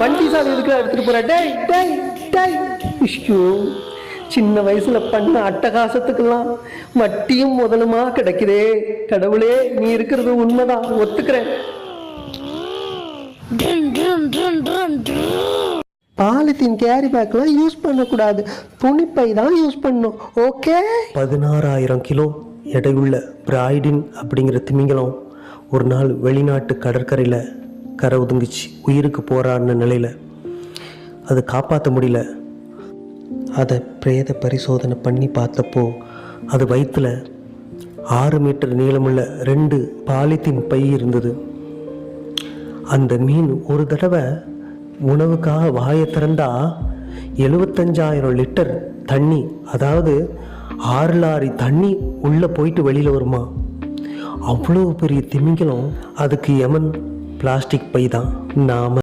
வண்டி சாவி எதுக்கு எடுத்துட்டு போற? டேய் டேய் டேய். ஐயோ, சின்ன வயசுல பண்ண அட்டகாசத்துக்கெல்லாம் வட்டியும் முதலுமா கிடைக்குதே. கடவுளே, நீ இருக்கிறது உண்மைதான், ஒத்துக்கிறேன். பாலித்தீன் கேரி பேக்லாம் யூஸ் பண்ணக்கூடாது, துணிப்பை தான் யூஸ் பண்ணும். ஓகே. 16,000 கிலோ எடையுள்ள பிராய்டின் அப்படிங்கிற திமிங்கலம் ஒரு நாள் வெளிநாட்டு கடற்கரையில் கரை ஒதுங்குச்சு. உயிருக்கு போராடின நிலையில் அதை காப்பாற்ற முடியல. அதை பிரேத பரிசோதனை பண்ணி பார்த்தப்போ அது வயிற்றில் 6 மீட்டர் நீளமுள்ள 2 பாலித்தீன் பை இருந்தது. அந்த மீன் ஒரு தடவை உணவுக்காக வாயை திறந்தா 75,000 லிட்டர் தண்ணி, அதாவது 6 லாரி தண்ணி உள்ளே போயிட்டு வெளியில் வருமா. அவ்வளோ பெரிய திமிங்கலம். அதுக்கு யமன் பிளாஸ்டிக் பை தான். நாம